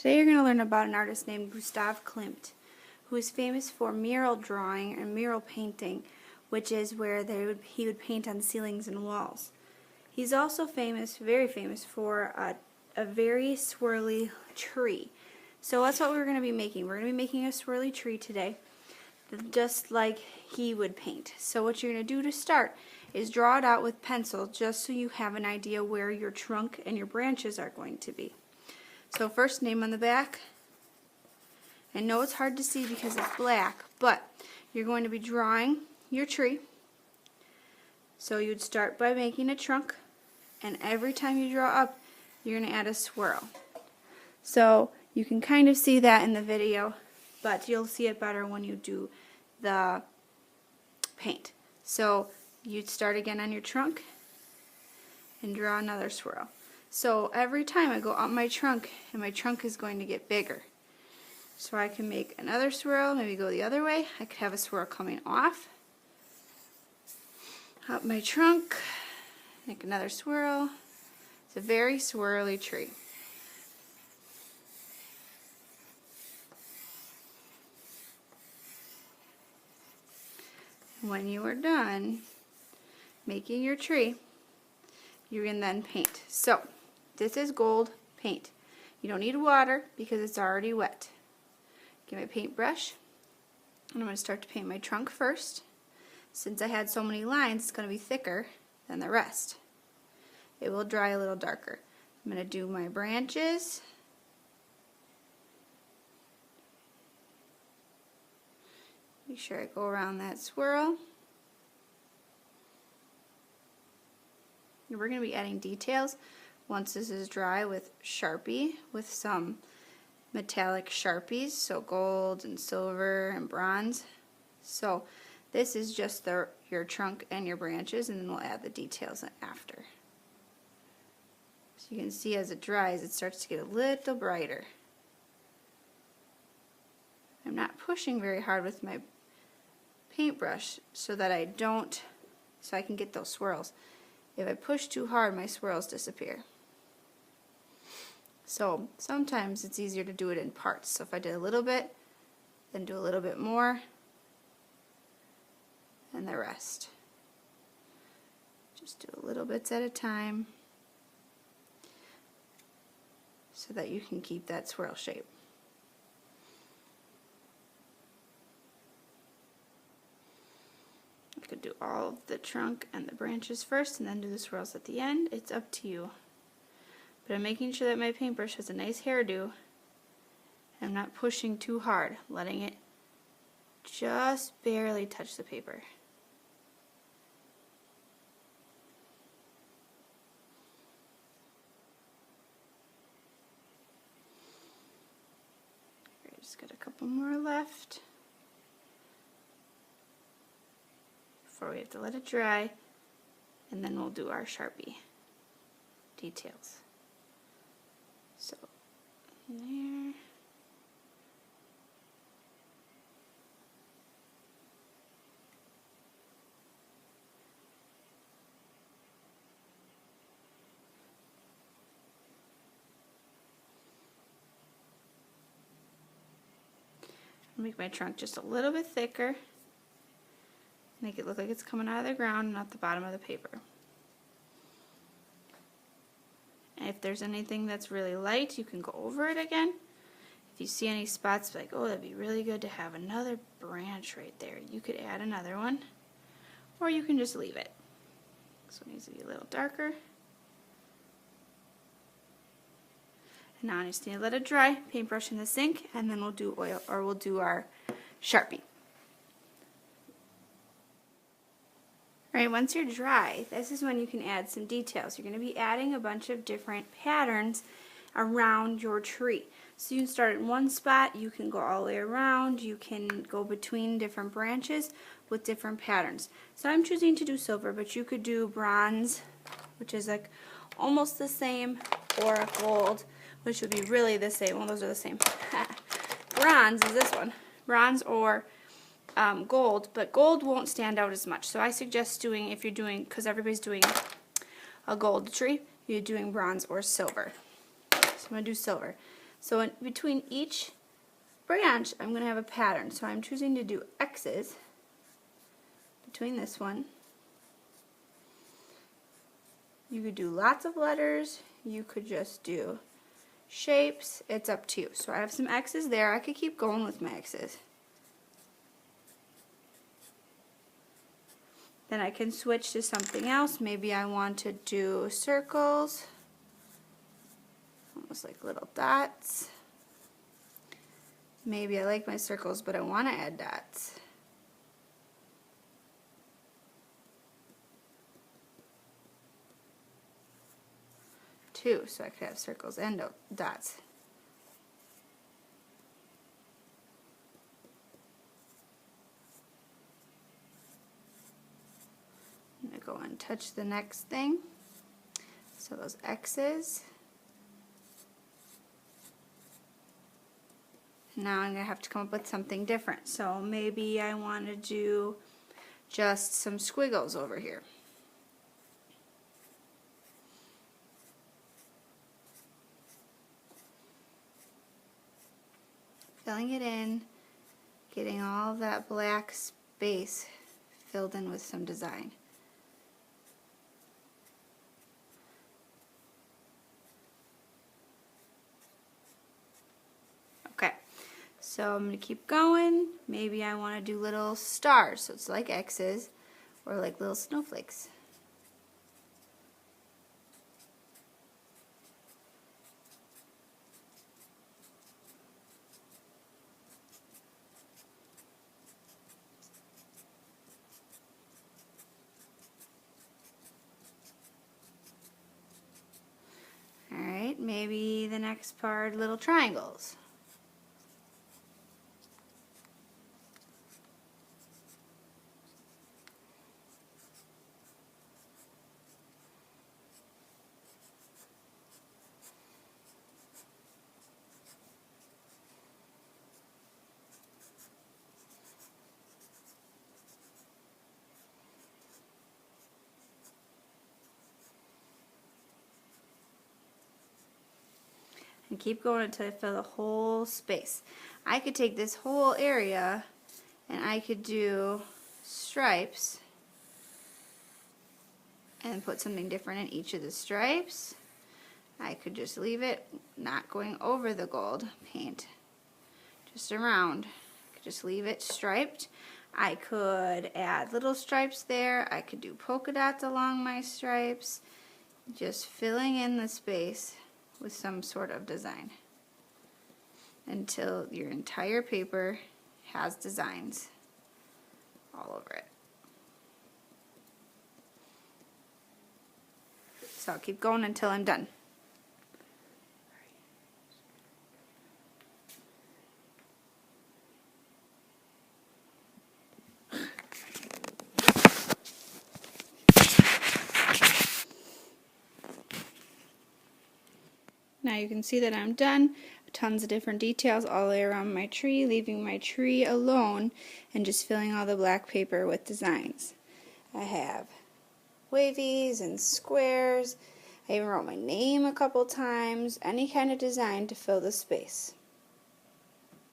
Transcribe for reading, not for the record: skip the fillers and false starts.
Today you're going to learn about an artist named Gustav Klimpt, who is famous for mural drawing and mural painting, which is where he would paint on ceilings and walls. He's also famous, very famous, for a very swirly tree. So that's what we're going to be making. We're going to be making a swirly tree today, just like he would paint. So what you're going to do to start is draw it out with pencil, just so you have an idea where your trunk and your branches are going to be. So first, name on the back. I know it's hard to see because it's black, but you're going to be drawing your tree. So you'd start by making a trunk, and every time you draw up, you're going to add a swirl. So you can kind of see that in the video, but you'll see it better when you do the paint. So you'd start again on your trunk and draw another swirl. So every time I go up my trunk, and my trunk is going to get bigger. So I can make another swirl, maybe go the other way. I could have a swirl coming off. Up my trunk, make another swirl. It's a very swirly tree. When you are done making your tree, you can then paint. So this is gold paint. You don't need water because it's already wet. Get my paintbrush, and I'm going to start to paint my trunk first. Since I had so many lines, it's going to be thicker than the rest. It will dry a little darker. I'm going to do my branches. Make sure I go around that swirl. And we're going to be adding details once this is dry with Sharpie, with some metallic Sharpies, so gold and silver and bronze. So this is just your trunk and your branches, and then we'll add the details after. So you can see as it dries, it starts to get a little brighter. I'm not pushing very hard with my paintbrush so that I can get those swirls. If I push too hard, my swirls disappear. So sometimes it's easier to do it in parts. So if I did a little bit, then do a little bit more, and the rest. Just do little bits at a time so that you can keep that swirl shape. You could do all of the trunk and the branches first and then do the swirls at the end. It's up to you. But I'm making sure that my paintbrush has a nice hairdo. I'm not pushing too hard, letting it just barely touch the paper. Alright, just got a couple more left before we have to let it dry, and then we'll do our Sharpie details. So, there. Make my trunk just a little bit thicker. Make it look like it's coming out of the ground, not the bottom of the paper. And if there's anything that's really light, you can go over it again. If you see any spots like, oh, that'd be really good to have another branch right there, you could add another one, or you can just leave it. This one needs to be a little darker. And now I just need to let it dry, paintbrush in the sink, and then we'll do oil, or we'll do our Sharpie. Alright, once you're dry, this is when you can add some details. You're going to be adding a bunch of different patterns around your tree. So you can start in one spot, you can go all the way around, you can go between different branches with different patterns. So I'm choosing to do silver, but you could do bronze, which is like almost the same, or gold, which would be really the same. Well, those are the same. Bronze is this one. Bronze or gold, but gold won't stand out as much. So I suggest doing, if you're doing, because everybody's doing a gold tree, you're doing bronze or silver. So I'm going to do silver. So in between each branch, I'm going to have a pattern. So I'm choosing to do X's between this one. You could do lots of letters. You could just do shapes. It's up to you. So I have some X's there. I could keep going with my X's. Then I can switch to something else. Maybe I want to do circles, almost like little dots. Maybe I like my circles, but I want to add dots. Too, so I could have circles and dots. I'm going to go and touch the next thing. So those X's. Now I'm going to have to come up with something different. So maybe I want to do just some squiggles over here. Filling it in, getting all that black space filled in with some design. Okay, so I'm going to keep going. Maybe I want to do little stars, so it's like X's or like little snowflakes. Alright, maybe the next part, little triangles. And keep going until I fill the whole space. I could take this whole area and I could do stripes and put something different in each of the stripes. I could just leave it not going over the gold paint, just around. I could just leave it striped. I could add little stripes there. I could do polka dots along my stripes, just filling in the space with some sort of design until your entire paper has designs all over it. So I'll keep going until I'm done. Now you can see that I'm done. Tons of different details all the way around my tree, leaving my tree alone and just filling all the black paper with designs. I have wavies and squares. I even wrote my name a couple times. Any kind of design to fill the space.